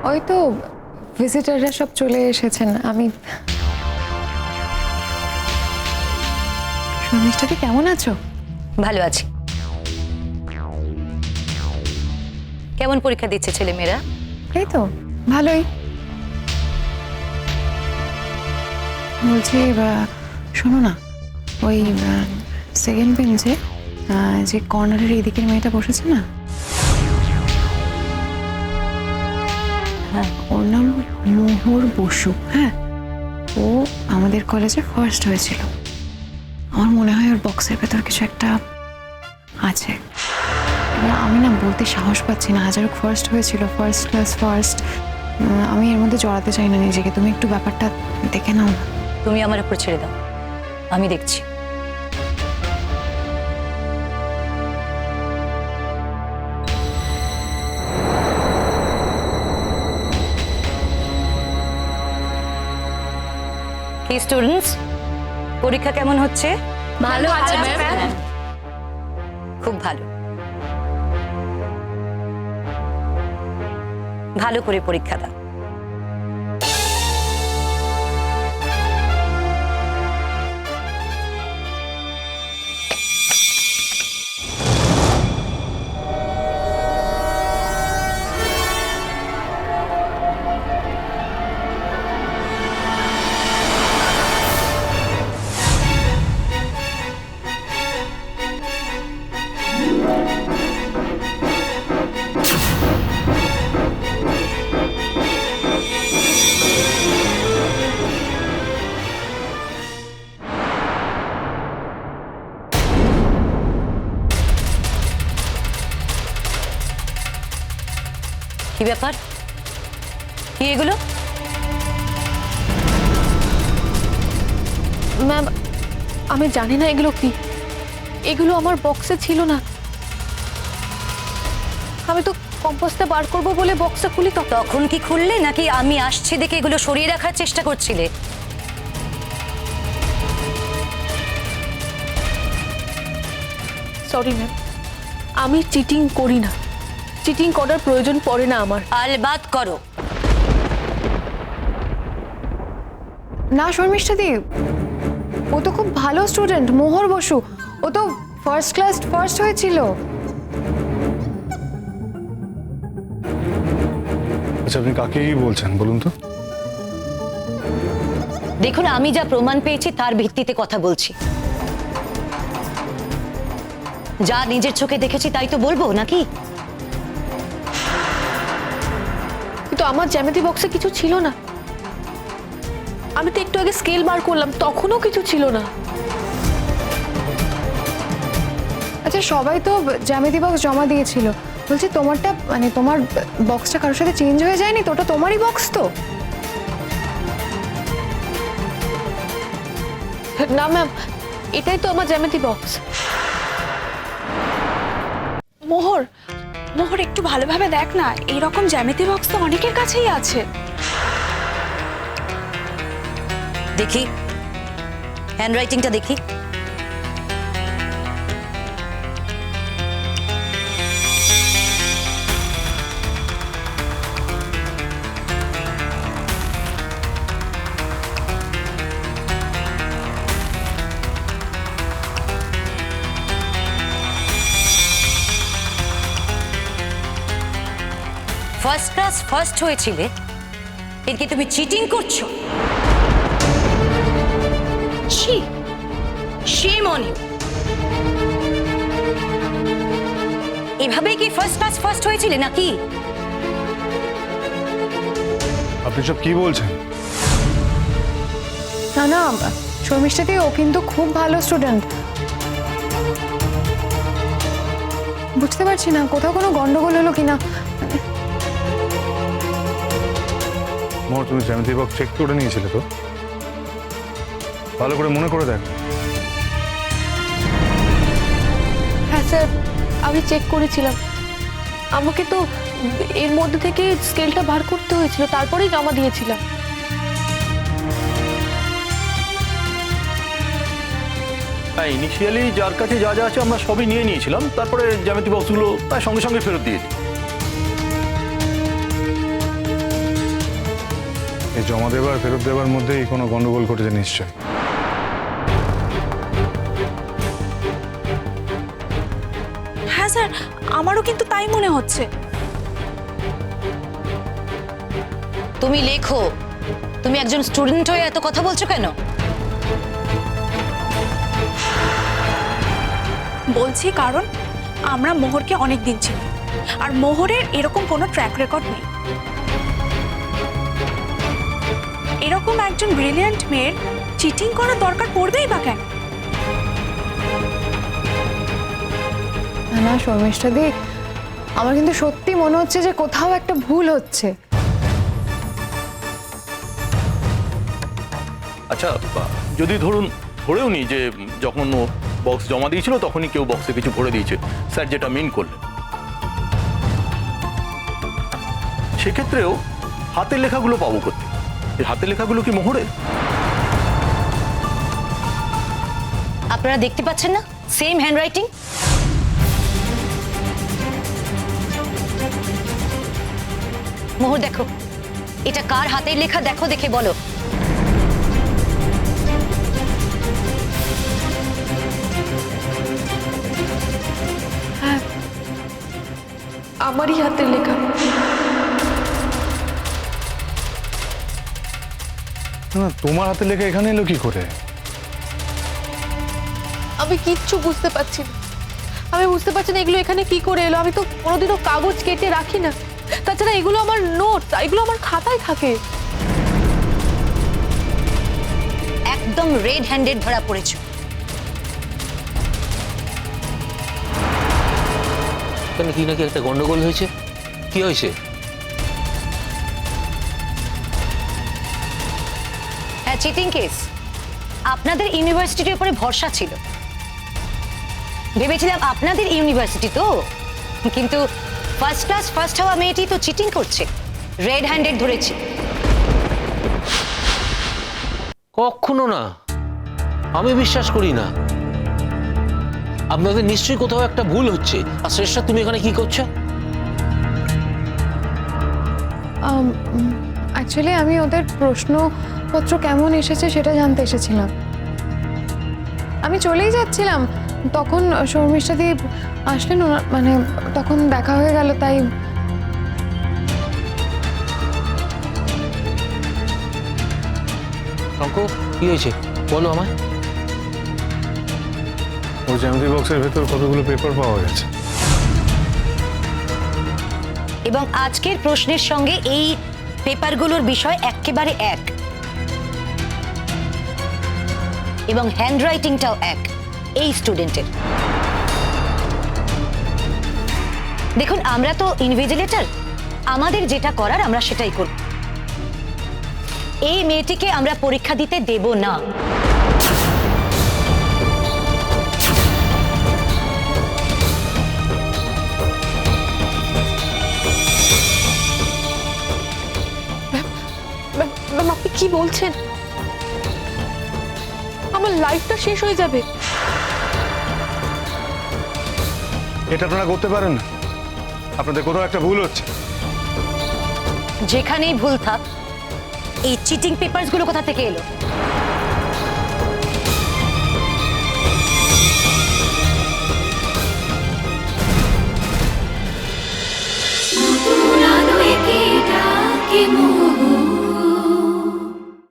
ওই তো ভিজিটাররা সব চলে এসেছেন। আমি শর্মিষ্ঠাদি কেমন আছো? ভালো আছি। কেমন পরীক্ষা দিচ্ছে ছেলেমেয়েরা? এই তো ভালোই। বলছি শোনো না, ওই সেকেন্ড বেঞ্চে যে কর্নারের এদিকের মেয়েটা বসেছে না, হ্যাঁ ওর নাম মোহর বসু। হ্যাঁ, ও আমাদের কলেজে ফার্স্ট হয়েছিল। আমার মনে হয় ওর বক্সের ভেতর কিছু একটা আছে। এবার আমি না বলতে সাহস পাচ্ছি না, হাজার ফার্স্ট হয়েছিল, ফার্স্ট ক্লাস ফার্স্ট। আমি এর মধ্যে জড়াতে চাই না নিজেকে। তুমি একটু ব্যাপারটা দেখে নাও না। তুমি আমার উপর ছেড়ে দাও, আমি দেখছি। কি স্টুডেন্টস, পরীক্ষা কেমন হচ্ছে? ভালো আছে ম্যাম। খুব ভালো। ভালো করে পরীক্ষা দাও। কি ব্যাপার? কি এগুলো? ম্যাম আমি জানি না এগুলো কি। এগুলো আমার বক্সে ছিল না। আমি তো কম্পোস্টটা বার করব বলে বক্সটা খুলি। তখন কি খুললে, নাকি আমি আসছি দেখে এগুলো সরিয়ে রাখার চেষ্টা করছিলে? সরি ম্যাম, আমি চিটিং করি না। চিটিং করার প্রয়োজন পড়ে না আমার। আলবাত করো। না শর্মিষ্ঠাদি, ও তো খুব ভালো স্টুডেন্ট, মোহর বসু। ও তো ফার্স্ট ক্লাস ফার্স্ট হয়েছিল। আচ্ছা, আপনি কাকেই বলছেন বলুন তো? দেখুন, আমি যা প্রমাণ পেয়েছি তার ভিত্তিতে কথা বলছি। যা নিজের চোখে দেখেছি তাই তো বলবো, নাকি? কিন্তু আমার জ্যামিতি বক্সে কিছু ছিল না। আমি তো একটু আগে স্কেল বার করলাম, তখনও কিছু ছিল না। আচ্ছা, সবাই তো জ্যামিতি বক্স জমা দিয়েছিল। বলছি তোমারটা, মানে তোমার বক্সটা কারোর সাথে চেঞ্জ হয়ে যায়নি তো? ওটা তোমারই বক্স তো? না ম্যাম, এটাই তো আমার জ্যামিতি বক্স। মোহর, মোহর একটু ভালোভাবে দেখ না, এইরকম জ্যামিতি বক্স তো অনেকের কাছেই আছে। দেখি হ্যান্ডরাইটিংটা দেখি। ফার্স্ট ক্লাস ফার্স্ট হয়েছিলে, এর কি তুমি চিটিং করছো? ছি, shame on you। এভাবেই কি ফার্স্ট ক্লাস ফার্স্ট হয়েছিলে নাকি? আপনি সব কি বলছেন? না না শর্মিষ্ঠাদি, ও কিন্তু খুব ভালো স্টুডেন্ট। বুঝতে পারছি না কোথাও কোনো গন্ডগোল হলো কিনা। মোর, তুমি জ্যামিতি বক্স চেক করে নিয়েছিলে তো? ভালো করে মনে করে দেখ। হ্যাঁ স্যার, আমি চেক করেছিলাম। আমাকে তো এর মধ্যে থেকে স্কেলটা বার করতে হয়েছিল, তারপরেই জমা দিয়েছিলাম। হ্যাঁ, ইনিশিয়ালি যার কাছে যা যা আছে আমরা সবই নিয়ে নিয়েছিলাম, তারপরে জ্যামিতি বক্সগুলো তার সঙ্গে সঙ্গে ফেরত দিয়েছি। জমা দেবার ফেরত দেবার মধ্যেই কোনো গন্ডগোল ঘটেছে নিশ্চয়। হ্যাঁ স্যার, আমারও কিন্তু তাই মনে হচ্ছে। তুমি লেখো, তুমি একজন স্টুডেন্ট হয়ে এত কথা বলছো কেন? বলছি কারণ আমরা মোহরকে অনেক দিন চিনি, আর মোহরের এরকম কোনো ট্র্যাক রেকর্ড নেই। এরকম একজন ব্রিলিয়ান্ট মেয়ের চিটিং করার দরকার পড়বেই বা কেন? না শর্মিষ্ঠা দি, আমার কিন্তু সত্যি মনে হচ্ছে যে কোথাও একটা ভুল হচ্ছে। আচ্ছা, যদি ধরেও নি যে যখন ও বক্স জমা দিয়েছিল তখনই কেউ বক্সে কিছু ভরে দিয়েছে, স্যার যেটা মিন করলেন, সেক্ষেত্রেও হাতের লেখাগুলো পাবো করতে। এই হাতের লেখাগুলো কি মোহরের? আপনারা দেখতে পাচ্ছেন না সেম হ্যান্ডরাইটিং? মোহর দেখো, এটা কার হাতের লেখা দেখো, দেখে বলো। আমারই হাতের লেখা। না, তোমার হাতে লেখা এখানে এলো কি করে? আমি কিচ্ছু বুঝতে পারছি না। আমি বুঝতে পারছি না এগুলো এখানে কি করে এলো। আমি তো কোনোদিনও কাগজ কেটে রাখি না। তাছাড়া এগুলো আমার নোট, এগুলো আমার খাতায় থাকে। একদম রেড হ্যান্ডেড ধরা পড়েছো। কেন, কি নাকি একটা গন্ডগোল হয়েছে? কি হয়েছে? হ্যাঁ, চিটিং কেস। আপনাদের ইউনিভার্সিটির উপরে ভরসা ছিল, ভেবেছিলাম আপনাদের ইউনিভার্সিটি তো, কিন্তু ফার্স্ট ক্লাস ফার্স্ট হওয়া মেয়েটি তো চিটিং করছে, রেড হ্যান্ডেড ধরেছি। কখনো না, আমি বিশ্বাস করি না। আপনাদের নিশ্চয়ই কোথাও একটা ভুল হচ্ছে। আর শ্রেষ্ঠা, তুমি এখানে কি করছো? অ্যাকচুয়ালি আমি ওদের প্রশ্নপত্র কেমন এসেছে সেটা জানতে এসেছিলাম। আমি চলেই যাচ্ছিলাম, তখন শর্মিষ্ঠা দি আসলেন, মানে তখন দেখা হয়ে গেল, তাই। শঙ্কু, কি হয়েছে বলো আমায়। ওই জ্যামিতি বক্সের ভেতর কতগুলো পেপার পাওয়া গেছে। এবং আজকের প্রশ্নের সঙ্গে এই পেপারগুলোর বিষয় একেবারে এক, এবং হ্যান্ডরাইটিংটাও এক এই স্টুডেন্টের। দেখুন, আমরা তো ইনভিজিলেটর, আমাদের যেটা করার আমরা সেটাই করব। এই মেয়েটিকে আমরা পরীক্ষা দিতে দেব না। ম্যাম, আপনি কি বলছেন? আমার লাইফটা শেষ হয়ে যাবে? এটা আপনারা করতে পারেন না, আপনাদের কোথাও একটা ভুল হচ্ছে। যেখানেই ভুল থাক, এই চিটিং পেপারসগুলো কোথা থেকে এলো?